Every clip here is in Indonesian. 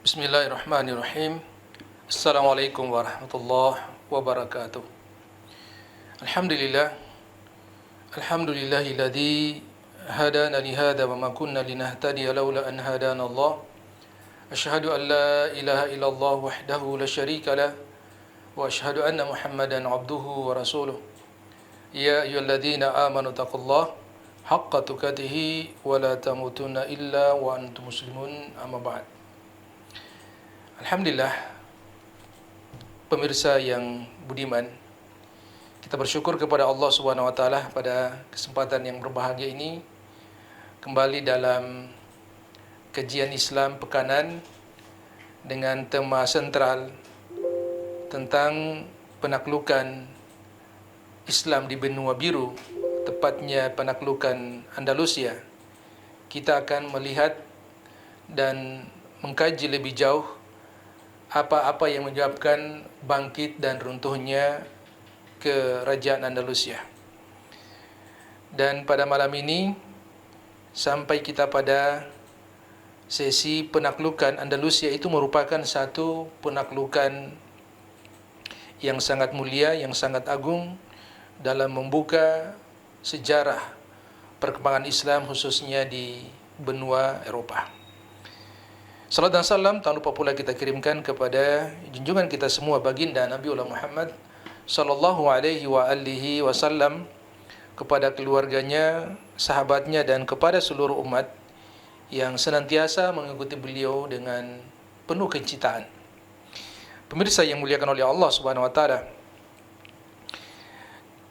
Bismillahirrahmanirrahim. Assalamualaikum warahmatullahi wabarakatuh. Alhamdulillah. Alhamdulillahilladzi hadana li hadza wa ma kunna linahtadiya laula an hadana Allah. Asyhadu an la ilaha illallah wahdahu la syarika lah wa asyhadu anna Muhammadan abduhu wa rasuluh. Ya ayyuhalladzina amanu taqullaha haqqa tuqatih wa la tamutunna illa wa antum muslimun. Amma ba'd. Alhamdulillah, pemirsa yang budiman, kita bersyukur kepada Allah Subhanahu wa taala pada kesempatan yang berbahagia ini kembali dalam kajian Islam pekanan dengan tema sentral tentang penaklukan Islam di benua biru, tepatnya penaklukan Andalusia. Kita akan melihat dan mengkaji lebih jauh apa-apa yang menyebabkan bangkit dan runtuhnya kerajaan Andalusia. Dan pada malam ini sampai kita pada sesi penaklukan Andalusia, itu merupakan satu penaklukan yang sangat mulia, yang sangat agung dalam membuka sejarah perkembangan Islam khususnya di benua Eropah. Salam dan salam tak lupa pula kita kirimkan kepada junjungan kita semua, baginda Nabiullah Muhammad sallallahu alaihi wa alihi wasallam, kepada keluarganya, sahabatnya dan kepada seluruh umat yang senantiasa mengikuti beliau dengan penuh kecintaan. Pemirsa yang muliakan oleh Allah Subhanahu wa taala,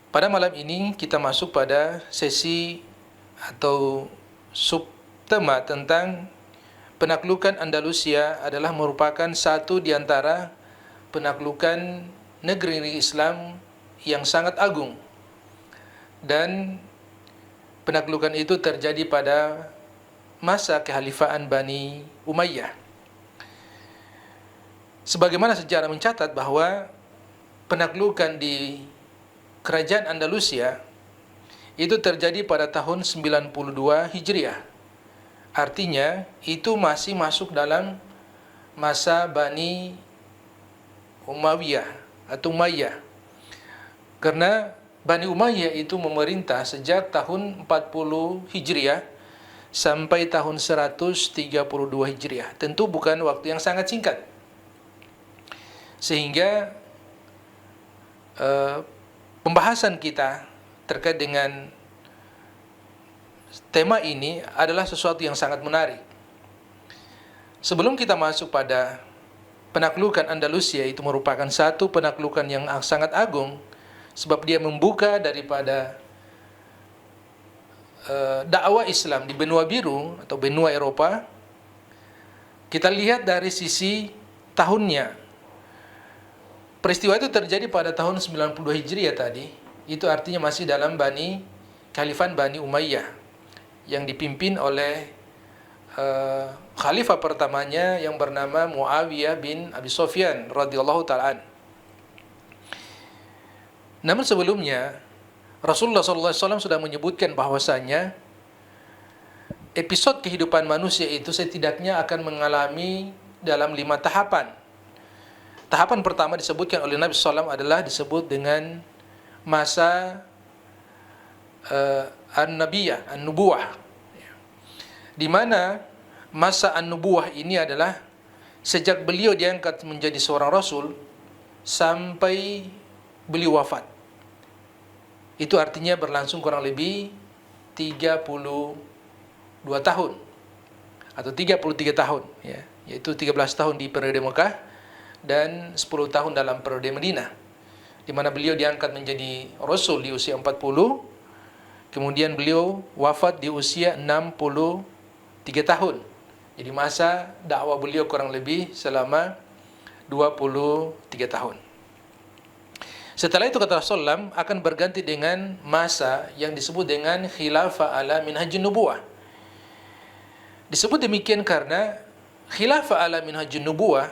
pada malam ini kita masuk pada sesi atau subtema tentang penaklukan Andalusia adalah merupakan satu di antara penaklukan negeri Islam yang sangat agung, dan penaklukan itu terjadi pada masa kekhalifahan Bani Umayyah. Sebagaimana sejarah mencatat bahwa penaklukan di kerajaan Andalusia itu terjadi pada tahun 92 Hijriah. Artinya itu masih masuk dalam masa Bani Umayyah atau Umayyah. Karena Bani Umayyah itu memerintah sejak tahun 40 Hijriah sampai tahun 132 Hijriah. Tentu bukan waktu yang sangat singkat. Sehingga pembahasan kita terkait dengan tema ini adalah sesuatu yang sangat menarik. Sebelum kita masuk pada penaklukan Andalusia, itu merupakan satu penaklukan yang sangat agung, sebab dia membuka daripada dakwah Islam di benua biru atau benua Eropa. Kita lihat dari sisi tahunnya. Peristiwa itu terjadi pada tahun 92 Hijriah tadi. Itu artinya masih dalam Khalifah Bani Umayyah yang dipimpin oleh khalifah pertamanya yang bernama Muawiyah bin Abi Sufyan radhiyallahu ta'ala. Namun sebelumnya Rasulullah SAW sudah menyebutkan bahwasanya episode kehidupan manusia itu setidaknya akan mengalami dalam 5 tahapan. Tahapan pertama disebutkan oleh Nabi SAW adalah disebut dengan masa An-Nabiyah, An-Nubuwah, di mana masa An-Nubuwah ini adalah sejak beliau diangkat menjadi seorang Rasul sampai beliau wafat. Itu artinya berlangsung kurang lebih 32 tahun atau 33 tahun, ya, yaitu 13 tahun di periode Mekah dan 10 tahun dalam periode Madinah, di mana beliau diangkat menjadi Rasul di usia 40. Kemudian beliau wafat di usia 63 tahun. Jadi masa dakwah beliau kurang lebih selama 23 tahun. Setelah itu kata Rasulullah akan berganti dengan masa yang disebut dengan khilafah ala minhajun nubuwah. Disebut demikian karena khilafah ala minhajun nubuwah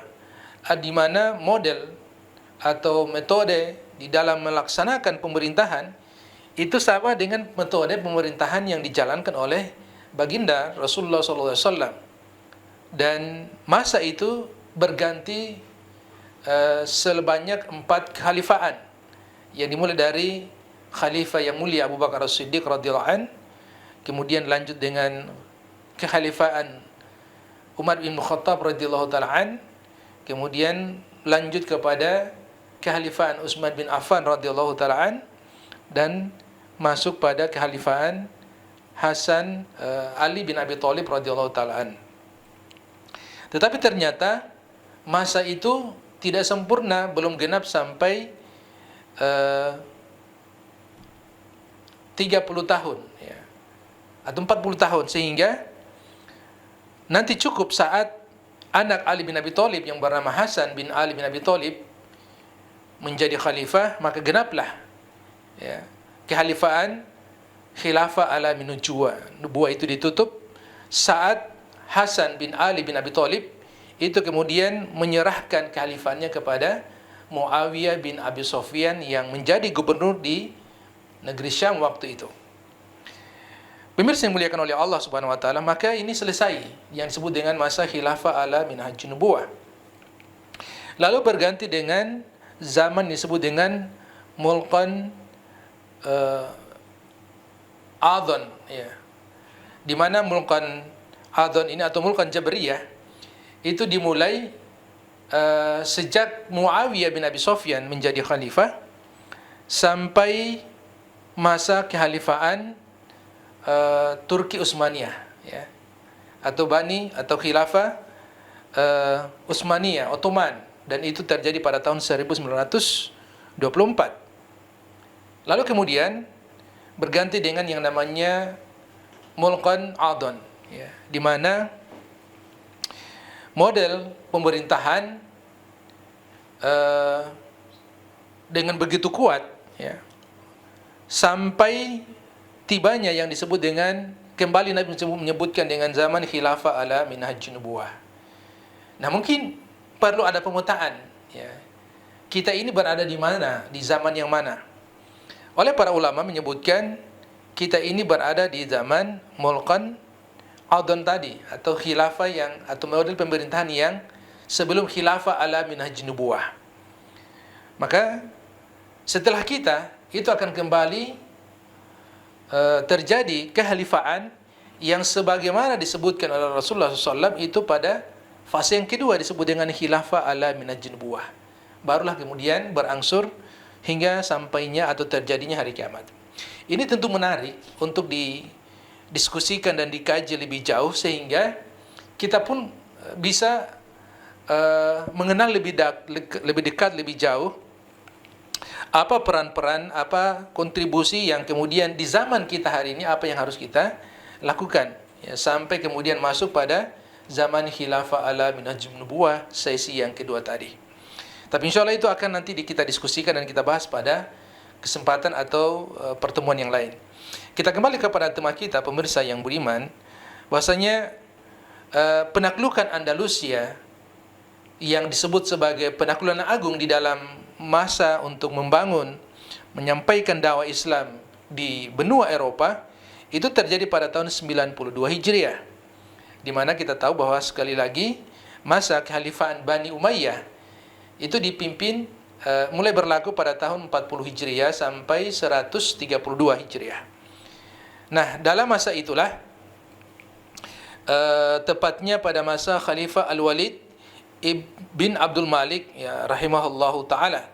di mana model atau metode di dalam melaksanakan pemerintahan itu sama dengan metode pemerintahan yang dijalankan oleh baginda Rasulullah SAW. dan masa itu berganti sebanyak 4 kekhalifaan yang dimulai dari khalifah yang mulia Abu Bakar As-Siddiq radhiyallahu an, kemudian lanjut dengan kekhalifaan Umar bin Khattab radhiyallahu taala an, kemudian lanjut kepada kekhalifaan Utsman bin Affan radhiyallahu taala an, dan masuk pada kekhalifaan Hasan Ali bin Abi Thalib radhiyallahu taala an. Tetapi ternyata masa itu tidak sempurna, belum genap sampai 30 tahun ya, atau 40 tahun, sehingga nanti cukup saat anak Ali bin Abi Thalib yang bernama Hasan bin Ali bin Abi Thalib menjadi khalifah, maka genaplah ya, kehalifaan khilafah ala nubuwah itu ditutup saat Hasan bin Ali bin Abi Thalib itu kemudian menyerahkan kekhalifaannya kepada Muawiyah bin Abi Sufyan yang menjadi gubernur di negeri Syam waktu itu. Pemirsa yang dimuliakan oleh Allah Subhanahu wa taala, maka ini selesai yang disebut dengan masa khilafah ala minhajun nubuwah. Lalu berganti dengan zaman disebut dengan mulkan adhan ya. Di mana mulkan adhan ini atau mulkan Jabriyah itu dimulai sejak Muawiyah bin Abi Sufyan menjadi khalifah sampai masa kehalifaan Turki Utsmaniyah ya, atau Bani atau khilafah Utsmaniyah Ottoman, dan itu terjadi pada tahun 1924. Lalu kemudian berganti dengan yang namanya mulkan adhan ya, di mana model pemerintahan dengan begitu kuat ya, sampai tibanya yang disebut dengan, kembali Nabi menyebutkan dengan zaman khilafah ala minhajun nubuwah. Nah, mungkin perlu ada pemetaan ya, kita ini berada di mana, di zaman yang mana. Oleh para ulama menyebutkan kita ini berada di zaman mulkan adhan tadi, atau khilafah yang, atau model pemerintahan yang sebelum khilafah ala minhajun nubuwah. Maka setelah kita itu akan kembali terjadi kehalifaan yang sebagaimana disebutkan oleh Rasulullah SAW itu pada fase yang kedua disebut dengan khilafah ala minhajun nubuwah. Barulah kemudian berangsur hingga sampainya atau terjadinya hari kiamat. Ini tentu menarik untuk didiskusikan dan dikaji lebih jauh, sehingga kita pun bisa mengenal lebih dekat, lebih jauh apa peran-peran, apa kontribusi yang kemudian di zaman kita hari ini, apa yang harus kita lakukan ya, sampai kemudian masuk pada zaman khilafah ala minhajun nubuwah sesi yang kedua tadi. Tapi insya Allah itu akan nanti kita diskusikan dan kita bahas pada kesempatan atau pertemuan yang lain. Kita kembali kepada tema kita, pemirsa yang beriman, bahwasanya penaklukan Andalusia yang disebut sebagai penaklukan agung di dalam masa untuk membangun, menyampaikan dakwah Islam di benua Eropa, itu terjadi pada tahun 92 Hijriah, di mana kita tahu bahwa sekali lagi masa kekhalifahan Bani Umayyah itu dipimpin mulai berlaku pada tahun 40 Hijriah sampai 132 Hijriah. Nah, dalam masa itulah tepatnya pada masa Khalifah Al-Walid bin Abdul Malik ya, rahimahullahu taala,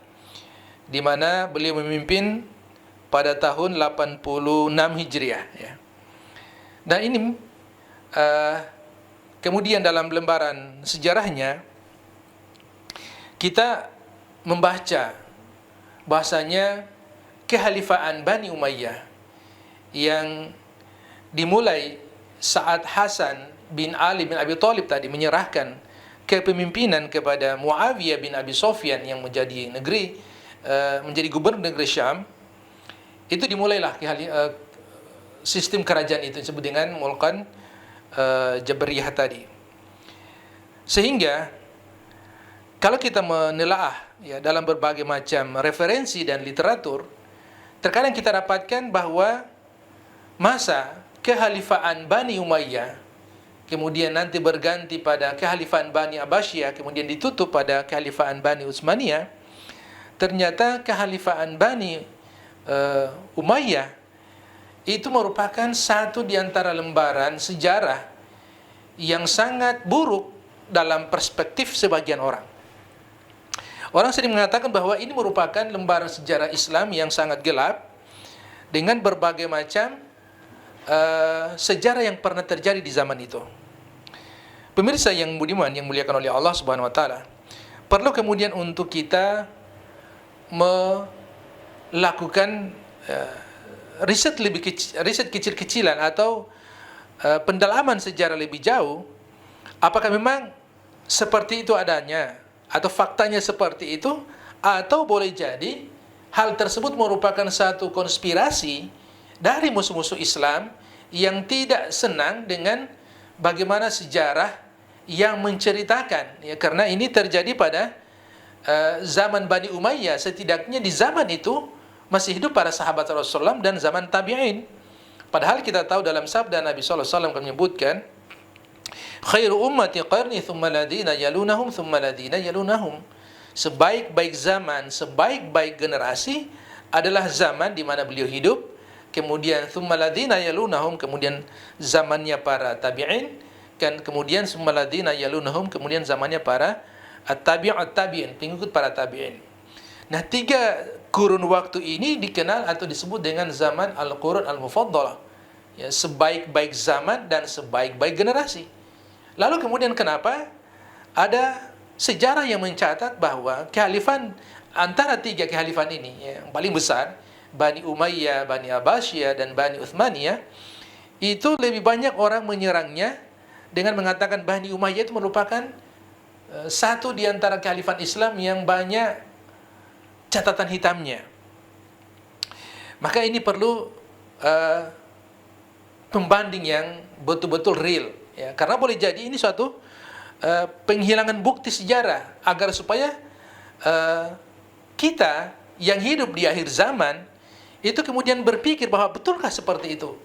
di mana beliau memimpin pada tahun 86 Hijriah ya. Dan ini kemudian dalam lembaran sejarahnya kita membaca bahasanya kehalifaan Bani Umayyah yang dimulai saat Hasan bin Ali bin Abi Thalib tadi menyerahkan kepemimpinan kepada Muawiyah bin Abi Sufyan yang menjadi menjadi gubernur negeri Syam, itu dimulailah sistem kerajaan itu disebut dengan mulkan Jabriyah tadi. Sehingga kalau kita menelaah ya dalam berbagai macam referensi dan literatur, terkadang kita dapatkan bahwa masa kehalifaan Bani Umayyah kemudian nanti berganti pada kehalifaan Bani Abbasiyah, kemudian ditutup pada kehalifaan Bani Utsmaniyah. Ternyata kehalifaan Bani Umayyah itu merupakan satu di antara lembaran sejarah yang sangat buruk dalam perspektif sebagian orang. Orang sering mengatakan bahwa ini merupakan lembaran sejarah Islam yang sangat gelap dengan berbagai macam sejarah yang pernah terjadi di zaman itu. Pemirsa yang budiman, yang muliakan oleh Allah Subhanahu wa taala, perlu kemudian untuk kita melakukan riset kecil-kecilan atau pendalaman sejarah lebih jauh. Apakah memang seperti itu adanya, atau faktanya seperti itu, atau boleh jadi hal tersebut merupakan satu konspirasi dari musuh-musuh Islam yang tidak senang dengan bagaimana sejarah yang menceritakan, ya, karena ini terjadi pada zaman Bani Umayyah. Setidaknya di zaman itu masih hidup para sahabat Rasulullah dan zaman tabi'in. Padahal kita tahu dalam sabda Nabi SAW menyebutkan, khairu ummati qarni thumma ladina yalunahum thumma ladina yalunahum. Sebaik-baik zaman, sebaik-baik generasi adalah zaman di mana beliau hidup, kemudian thumma ladina yalunahum, kemudian zamannya para tabi'in, dan kemudian thumma ladina yalunahum, kemudian zamannya para at-tabi'in, pengikut para tabi'in. Nah, 3 kurun waktu ini dikenal atau disebut dengan zaman Al-Qurun Al-Mufaddalah, ya, sebaik-baik zaman dan sebaik-baik generasi. Lalu kemudian kenapa ada sejarah yang mencatat bahwa kehalifan antara 3 kehalifan ini, ya, yang paling besar, Bani Umayyah, Bani Abbasiyah, dan Bani Utsmaniyah, itu lebih banyak orang menyerangnya dengan mengatakan Bani Umayyah itu merupakan satu di antara kehalifan Islam yang banyak catatan hitamnya. Maka ini perlu pembanding yang betul-betul real, ya, karena boleh jadi ini suatu penghilangan bukti sejarah agar supaya kita yang hidup di akhir zaman itu kemudian berpikir bahwa betulkah seperti itu,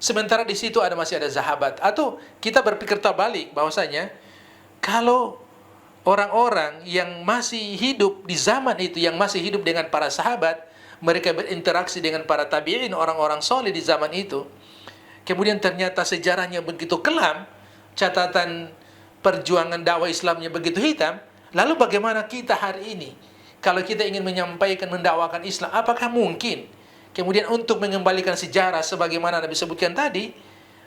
sementara di situ masih ada sahabat. Atau kita berpikir terbalik bahwasanya kalau orang-orang yang masih hidup di zaman itu, yang masih hidup dengan para sahabat, mereka berinteraksi dengan para tabi'in, orang-orang soleh di zaman itu, kemudian ternyata sejarahnya begitu kelam, catatan perjuangan dakwah Islamnya begitu hitam, lalu bagaimana kita hari ini? Kalau kita ingin menyampaikan, mendakwakan Islam, apakah mungkin kemudian untuk mengembalikan sejarah sebagaimana Nabi sebutkan tadi,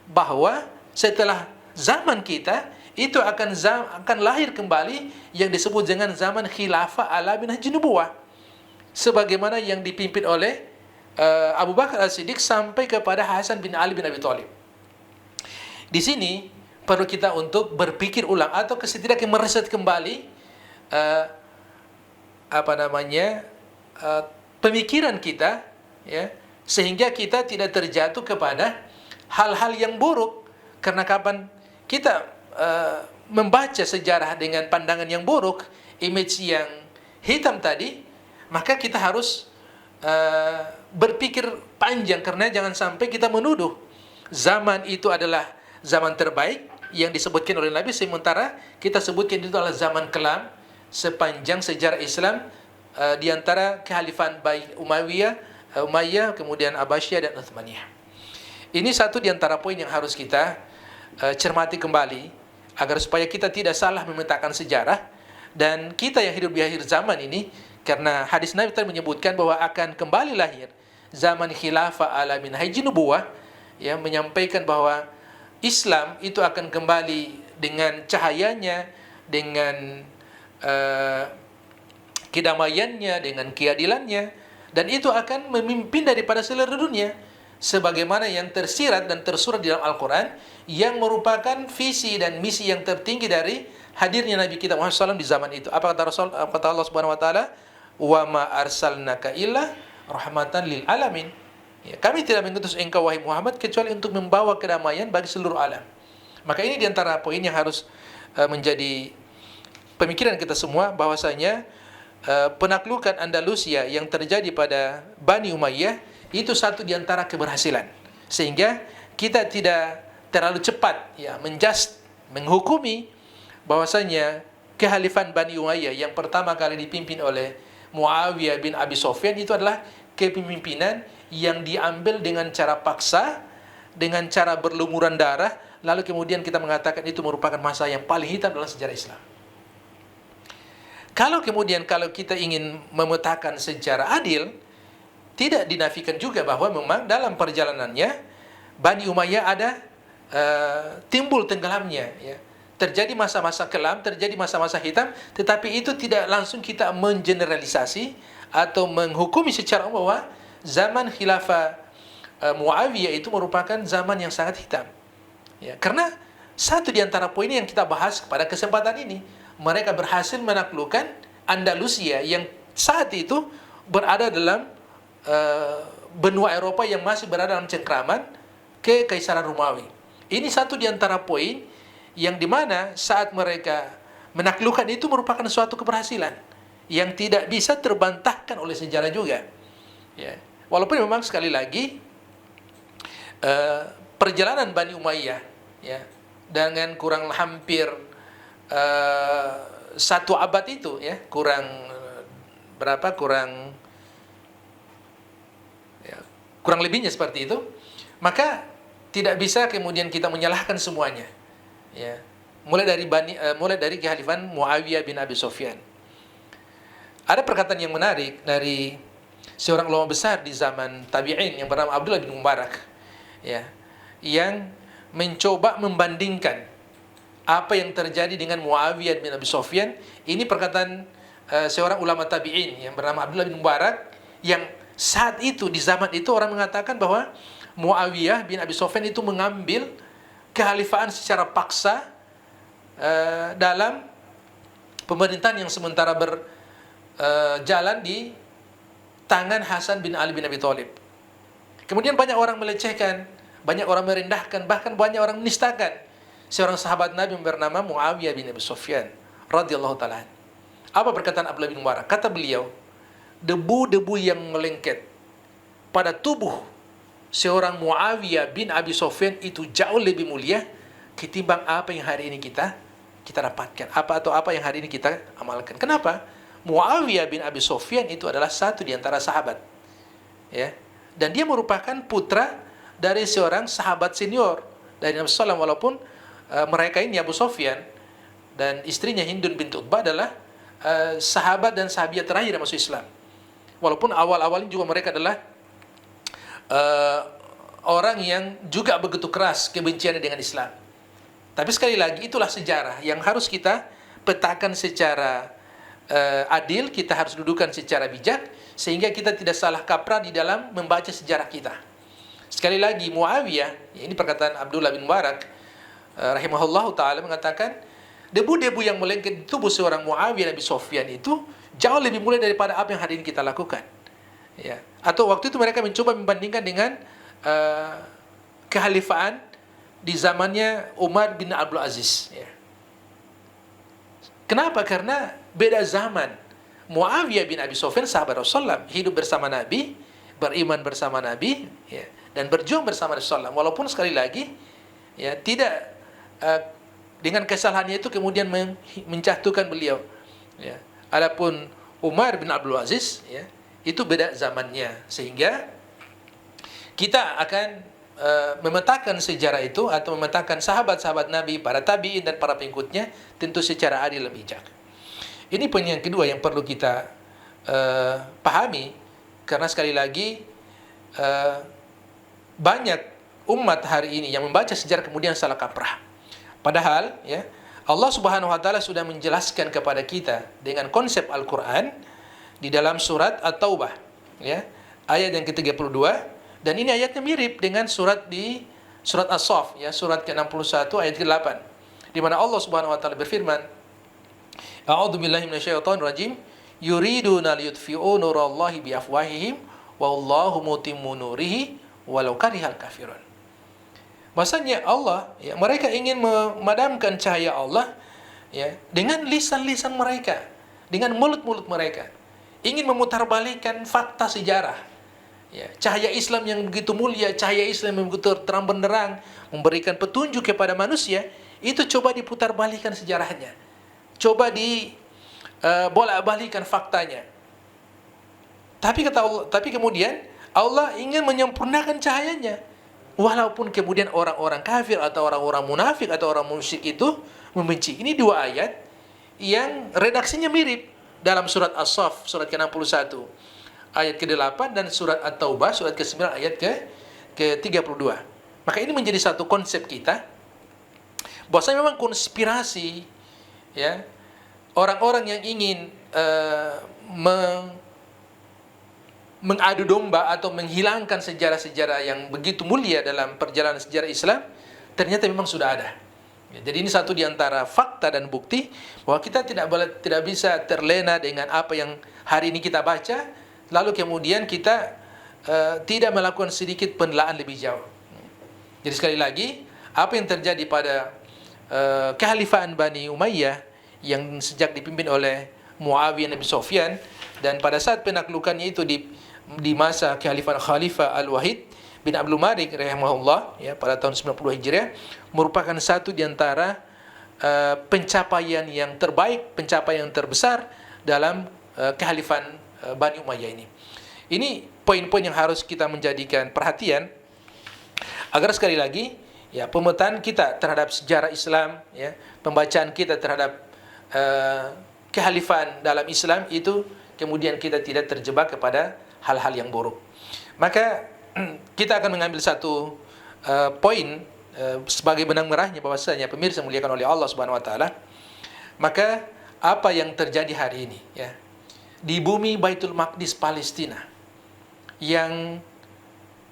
bahwa setelah zaman kita itu akan lahir kembali yang disebut dengan zaman khilafah ala minhaj nubuwah, sebagaimana yang dipimpin oleh Abu Bakar As-Siddiq sampai kepada Hasan bin Ali bin Abi Thalib. Di sini perlu kita untuk berpikir ulang atau setidaknya mereset kembali pemikiran kita, ya, sehingga kita tidak terjatuh kepada hal-hal yang buruk. Karena kapan kita membaca sejarah dengan pandangan yang buruk, image yang hitam tadi, maka kita harus berpikir panjang, karena jangan sampai kita menuduh zaman itu adalah zaman terbaik yang disebutkan oleh Nabi, sementara kita sebutkan itu adalah zaman kelam sepanjang sejarah Islam, di antara kehalifan Umayyah, kemudian Abbasiyah dan Utsmaniyah. Ini satu di antara poin yang harus kita cermati kembali agar supaya kita tidak salah memetakan sejarah, dan kita yang hidup di akhir zaman ini, karena hadis Nabi tadi menyebutkan bahwa akan kembali lahir zaman khilafah ala minhaj nubuwah, ya, menyampaikan bahwa Islam itu akan kembali dengan cahayanya, dengan kedamaiannya, dengan keadilannya, dan itu akan memimpin daripada seluruh dunia, sebagaimana yang tersirat dan tersurat di dalam Al-Quran, yang merupakan visi dan misi yang tertinggi dari hadirnya Nabi kita Muhammad SAW di zaman itu. Apa kata Rasul? Apa kata Allah Subhanahu Wa Taala? Wa ma arsalnaka illa rahmatan lil alamin. Ya, kami tidak mengutus engkau wahai Muhammad kecuali untuk membawa kedamaian bagi seluruh alam. Maka ini diantara poin yang harus menjadi pemikiran kita semua, bahwasanya penaklukan Andalusia yang terjadi pada Bani Umayyah itu satu di antara keberhasilan, sehingga kita tidak terlalu cepat ya menghukumi bahwasanya kehalifan Bani Umayyah yang pertama kali dipimpin oleh Muawiyah bin Abi Sufyan itu adalah kepemimpinan yang diambil dengan cara paksa, dengan cara berlumuran darah, lalu kemudian kita mengatakan itu merupakan masa yang paling hitam dalam sejarah Islam. Kalau kita ingin memetakan secara adil, tidak dinafikan juga bahwa memang dalam perjalanannya Bani Umayyah ada timbul tenggelamnya ya. Terjadi masa-masa kelam, terjadi masa-masa hitam, tetapi itu tidak langsung kita mengeneralisasi atau menghukumi secara umum bahwa zaman khilafah Muawiyah itu merupakan zaman yang sangat hitam. Ya, karena satu di antara poin yang kita bahas pada kesempatan ini, mereka berhasil menaklukkan Andalusia yang saat itu berada dalam benua Eropa yang masih berada dalam cengkraman Kekaisaran Romawi. Ini satu di antara poin yang dimana saat mereka menaklukkan itu merupakan suatu keberhasilan yang tidak bisa terbantahkan oleh sejarah juga. Ya. Walaupun memang sekali lagi perjalanan Bani Umayyah ya dengan kurang hampir 1 abad itu ya, kurang lebihnya seperti itu, maka tidak bisa kemudian kita menyalahkan semuanya. Ya, mulai dari kehalifan Muawiyah bin Abi Sufyan. Ada perkataan yang menarik dari seorang ulama besar di zaman tabi'in yang bernama Abdullah bin Mubarak, ya, yang mencoba membandingkan apa yang terjadi dengan Muawiyah bin Abi Sufyan. Ini perkataan seorang ulama tabi'in yang bernama Abdullah bin Mubarak, yang saat itu di zaman itu orang mengatakan bahwa Muawiyah bin Abi Sufyan itu mengambil kehalifaan secara paksa dalam pemerintahan yang sementara berjalan di tangan Hasan bin Ali bin Abi Thalib. Kemudian banyak orang melecehkan, banyak orang merendahkan, bahkan banyak orang menistakan seorang sahabat Nabi yang bernama Muawiyah bin Abi Sufyan radhiyallahu taala. Apa perkataan Abdullah bin Mubarak? Kata beliau, debu-debu yang melengket pada tubuh seorang Muawiyah bin Abi Sufyan itu jauh lebih mulia ketimbang apa yang hari ini kita dapatkan, apa yang hari ini kita amalkan. Kenapa? Muawiyah bin Abi Sufyan itu adalah satu di antara sahabat, ya, dan dia merupakan putra dari seorang sahabat senior dari Nabi SAW. Walaupun mereka ini Abu Sufyan dan istrinya Hindun binti Utbah adalah sahabat dan sahabiah terakhir yang masuk Islam. Walaupun awal-awalnya juga mereka adalah orang yang juga begitu keras kebenciannya dengan Islam. Tapi sekali lagi itulah sejarah yang harus kita petakan secara adil, kita harus dudukan secara bijak sehingga kita tidak salah kaprah di dalam membaca sejarah kita. Sekali lagi Muawiyah, ini perkataan Abdullah bin Mubarak rahimahullahu taala, mengatakan debu-debu yang melengket di tubuh seorang Muawiyah bin Abi Sufyan itu jauh lebih mulia daripada apa yang hari ini kita lakukan. Ya. Atau waktu itu mereka mencoba membandingkan dengan kehalifaan di zamannya Umar bin Abdul Aziz. Ya. Kenapa? Karena beda zaman. Muawiyah bin Abi Sufyan sahabat Rasulullah, hidup bersama Nabi, beriman bersama Nabi, ya, dan berjuang bersama Rasulullah. Walaupun sekali lagi, ya, tidak dengan kesalahannya itu kemudian menjatuhkan beliau. Ya. Adapun Umar bin Abdul Aziz, ya, itu beda zamannya, sehingga kita akan memetakan sejarah itu atau memetakan sahabat-sahabat Nabi, para tabi'in dan para pengikutnya tentu secara adil dan bijak. Ini poin yang kedua yang perlu kita pahami, karena sekali lagi banyak umat hari ini yang membaca sejarah kemudian salah kaprah. Padahal ya, Allah Subhanahu wa taala sudah menjelaskan kepada kita dengan konsep Al-Qur'an di dalam surat At-Taubah, ya, ayat yang ke-32, dan ini ayatnya mirip dengan surat As-Saff, ya, surat ke-61 ayat ke-8, di mana Allah Subhanahu wa taala berfirman, A'udzu billahi minasyaitonir rajim, yuriduna liyutfi'u nurallahi biafwahihim wallahu mutimmu nurihi walau karihal kafirun. Bahasanya Allah, ya, mereka ingin memadamkan cahaya Allah, ya, dengan lisan-lisan mereka, dengan mulut-mulut mereka, ingin memutarbalikkan fakta sejarah, Ya, cahaya Islam yang begitu mulia, cahaya Islam yang begitu terang benderang, memberikan petunjuk kepada manusia, itu coba diputar balikan sejarahnya. Coba di bolak-balikan faktanya. Tapi kata Allah, tapi kemudian Allah ingin menyempurnakan cahayanya. Walaupun kemudian orang-orang kafir atau orang-orang munafik atau orang musyrik itu membenci. Ini dua ayat yang redaksinya mirip dalam surat As-Saff, surat ke-61. Ayat ke-8 dan surat At-Taubah surat ke-9 ayat ke-32. Maka ini menjadi satu konsep kita bahwasanya memang konspirasi, ya, orang-orang yang ingin mengadu domba atau menghilangkan sejarah-sejarah yang begitu mulia dalam perjalanan sejarah Islam ternyata memang sudah ada. Ya, jadi ini satu di antara fakta dan bukti bahwa kita tidak bisa terlena dengan apa yang hari ini kita baca, lalu kemudian kita tidak melakukan sedikit penelaahan lebih jauh. Jadi sekali lagi, apa yang terjadi pada kekhalifahan Bani Umayyah yang sejak dipimpin oleh Muawiyah bin Abi Sufyan, dan pada saat penaklukannya itu di masa kekhalifahan Khalifah Al-Wahid bin Abdul Malik rahimahullah, ya, pada tahun 90 Hijriah, merupakan satu di antara pencapaian yang terbaik, pencapaian yang terbesar dalam kekhalifahan Bani Umayyah ini. Ini poin-poin yang harus kita menjadikan perhatian agar sekali lagi, ya, pemetaan kita terhadap sejarah Islam, ya, pembacaan kita terhadap kekhalifahan dalam Islam itu kemudian kita tidak terjebak kepada hal-hal yang buruk. Maka kita akan mengambil satu poin sebagai benang merahnya bahwasanya pemirsa muliakan oleh Allah Subhanahu wa taala. Maka apa yang terjadi hari ini, ya, di bumi Baitul Maqdis Palestina yang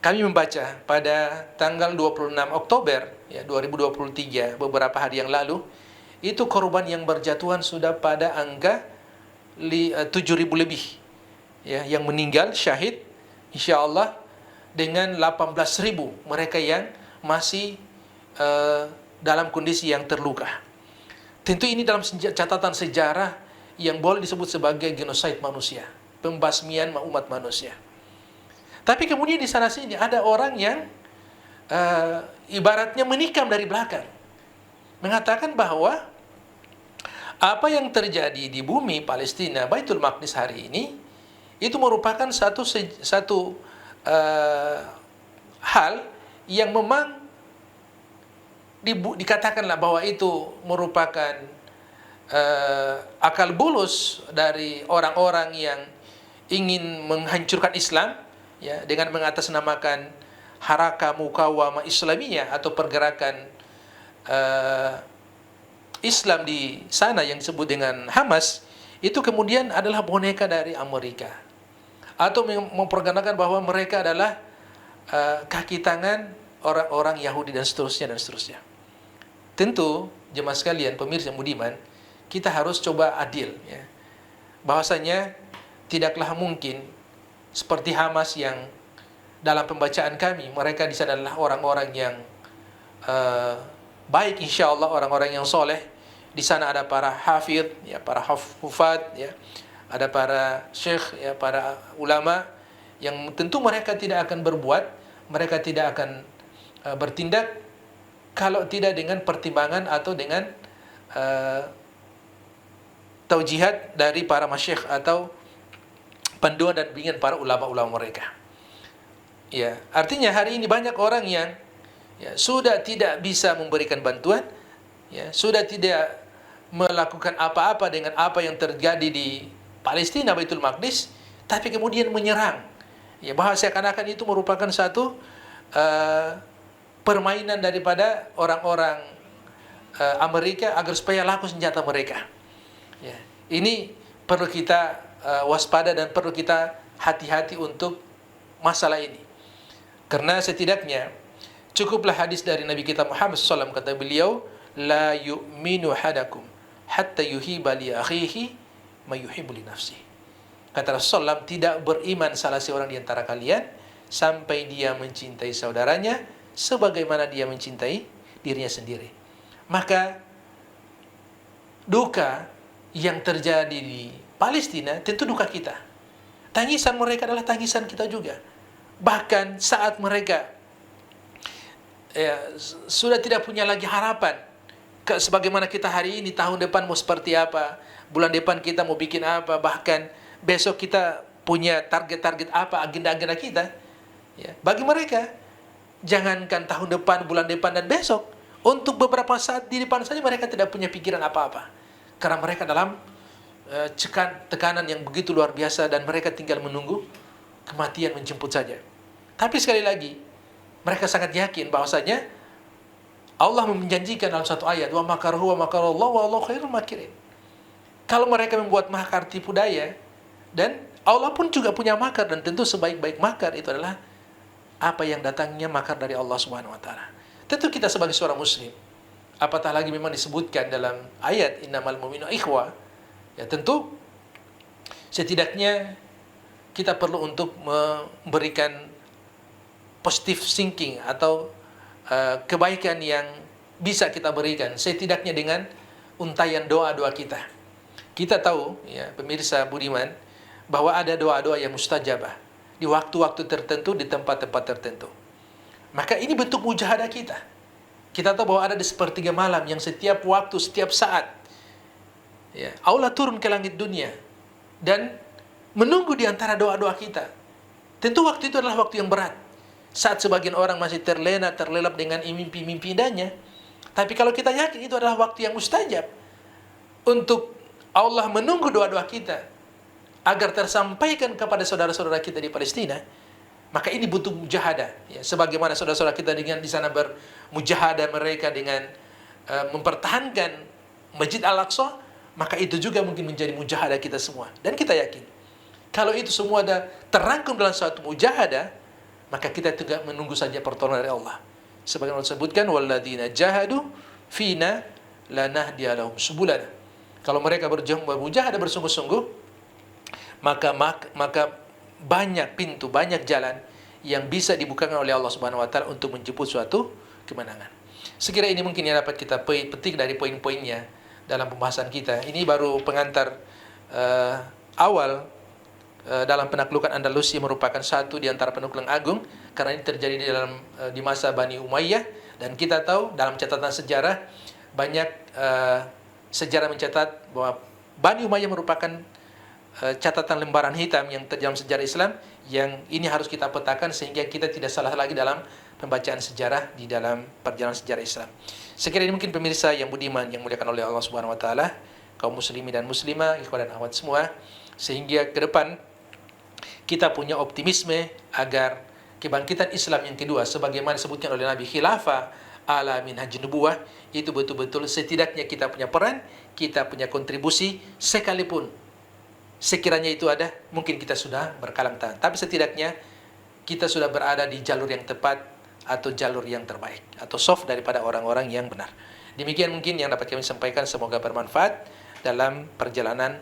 kami membaca pada tanggal 26 Oktober ya 2023, beberapa hari yang lalu, itu korban yang berjatuhan sudah pada angka 7.000 lebih, ya, yang meninggal syahid insyaallah, dengan 18.000 mereka yang masih dalam kondisi yang terluka. Tentu ini dalam catatan sejarah yang boleh disebut sebagai genosid manusia, pembasmian umat manusia. Tapi kemudian di sana sini ada orang yang ibaratnya menikam dari belakang, mengatakan bahwa apa yang terjadi di bumi Palestina, Baitul Maqdis hari ini, itu merupakan satu hal yang memang dikatakanlah bahwa itu merupakan akal bulus dari orang-orang yang ingin menghancurkan Islam, ya, dengan mengatasnamakan Haraka Mukawamah Islamiyah atau pergerakan Islam di sana yang disebut dengan Hamas. Itu kemudian adalah boneka dari Amerika, atau memperkenalkan bahwa mereka adalah kaki tangan orang-orang Yahudi dan seterusnya dan seterusnya. Tentu jemaah sekalian, pemirsa budiman, kita harus coba adil, ya, bahwasanya tidaklah mungkin seperti Hamas yang dalam pembacaan kami mereka di sana adalah orang-orang yang baik, insyaallah orang-orang yang soleh. Di sana ada para hafidh, ya, para hufad, ya, ada para syekh, ya, para ulama yang tentu mereka tidak akan berbuat, mereka tidak akan bertindak kalau tidak dengan pertimbangan atau dengan taujihat dari para masyayikh atau panduan dan bimbingan para ulama-ulama mereka. Ya, artinya hari ini banyak orang yang, ya, sudah tidak bisa memberikan bantuan, ya, sudah tidak melakukan apa-apa dengan apa yang terjadi di Palestina Baitul Maqdis, tapi kemudian menyerang, ya, bahwa seakan-akan itu merupakan satu permainan daripada orang-orang Amerika agar supaya laku senjata mereka. Ya, ini perlu kita waspada dan perlu kita hati-hati untuk masalah ini. Karena setidaknya cukuplah hadis dari Nabi kita Muhammad SAW, kata beliau, la yu'minu hadakum hatta yuhiba li akhihi ma yuhibbu li nafsihi. Kata Rasulullah, tidak beriman salah seorang di antara kalian sampai dia mencintai saudaranya sebagaimana dia mencintai dirinya sendiri. Maka duka yang terjadi di Palestina tentu duka kita. Tangisan mereka adalah tangisan kita juga. Bahkan saat mereka sudah tidak punya lagi harapan, sebagaimana kita hari ini, tahun depan mau seperti apa, bulan depan kita mau bikin apa, bahkan besok kita punya target-target apa, agenda-agenda kita. Ya, bagi mereka, jangankan tahun depan, bulan depan, dan besok, untuk beberapa saat di depan saja mereka tidak punya pikiran apa-apa. Karena mereka dalam tekanan yang begitu luar biasa, dan mereka tinggal menunggu kematian menjemput saja. Tapi sekali lagi, mereka sangat yakin bahwasanya Allah menjanjikan dalam satu ayat, wa makaruhu wa makarallahu wallahu khairul makirin. Kalau mereka membuat makar tipu daya, dan Allah pun juga punya makar, dan tentu sebaik-baik makar itu adalah apa yang datangnya makar dari Allah Subhanahu wa taala. Tentu kita sebagai seorang muslim, apatah lagi memang disebutkan dalam ayat innamal mu'minuna ikhwah, ya tentu setidaknya kita perlu untuk memberikan positive thinking atau kebaikan yang bisa kita berikan, setidaknya dengan untayan doa-doa kita. Kita tahu, ya pemirsa budiman, bahwa ada doa-doa yang mustajabah di waktu-waktu tertentu, di tempat-tempat tertentu. Maka ini bentuk mujahadah kita. Kita tahu bahwa ada di sepertiga malam yang setiap waktu, setiap saat, ya, Allah turun ke langit dunia dan menunggu di antara doa-doa kita. Tentu waktu itu adalah waktu yang berat, saat sebagian orang masih terlelap dengan mimpi-mimpi indahnya. Tapi kalau kita yakin itu adalah waktu yang mustajab untuk Allah menunggu doa-doa kita agar tersampaikan kepada saudara-saudara kita di Palestina, maka ini butuh mujahadah. Ya, sebagaimana saudara-saudara kita dengan di sana bermujahadah mereka dengan mempertahankan Masjid Al-Aqsa, maka itu juga mungkin menjadi mujahadah kita semua. Dan kita yakin, kalau itu semua ada terangkum dalam suatu mujahadah, maka kita juga menunggu saja pertolongan dari Allah. Sebagaimana disebutkan, walladzina jahadu fina lanahdiyalahum subulana. Kalau mereka bermujahadah bersungguh-sungguh, maka banyak pintu, banyak jalan yang bisa dibukakan oleh Allah Subhanahu wa taala untuk menjemput suatu kemenangan. Sekira ini mungkin yang dapat kita petik dari poin-poinnya dalam pembahasan kita. Ini baru pengantar awal dalam penaklukan Andalusia, merupakan satu di antara penaklukan agung karena ini terjadi di masa Bani Umayyah. Dan kita tahu dalam catatan sejarah banyak sejarah mencatat bahwa Bani Umayyah merupakan catatan lembaran hitam yang dalam sejarah Islam, yang ini harus kita petakan sehingga kita tidak salah lagi dalam pembacaan sejarah di dalam perjalanan sejarah Islam. Sekiranya ini mungkin pemirsa yang budiman yang muliakan oleh Allah Subhanahu wa taala, kaum muslimin dan muslimah, ikhwan dan akhwat semua, sehingga ke depan kita punya optimisme agar kebangkitan Islam yang kedua, sebagaimana disebutkan oleh Nabi, khilafah ala minhaj nubuwah, itu betul-betul setidaknya kita punya peran, kita punya kontribusi, sekalipun sekiranya itu ada, mungkin kita sudah berkalang tangan, tapi setidaknya kita sudah berada di jalur yang tepat atau jalur yang terbaik, atau soft daripada orang-orang yang benar. Demikian mungkin yang dapat kami sampaikan, semoga bermanfaat dalam perjalanan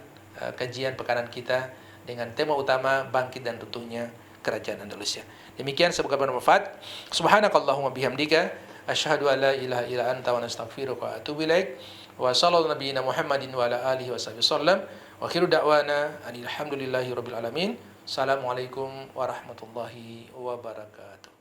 kajian pekanan kita dengan tema utama bangkit dan runtuhnya kerajaan Andalusia. Demikian, semoga bermanfaat. Subhanakallahumma bihamdika asyhadu an la ilaha illa anta wa nastaghfiruka wa atubu ilaik. Wa sallallahu nabiyina Muhammadin wa ala alihi wasallam. Wa akhiru da'wana alhamdulillahi rabbil alamin. Assalamualaikum warahmatullahi wabarakatuh.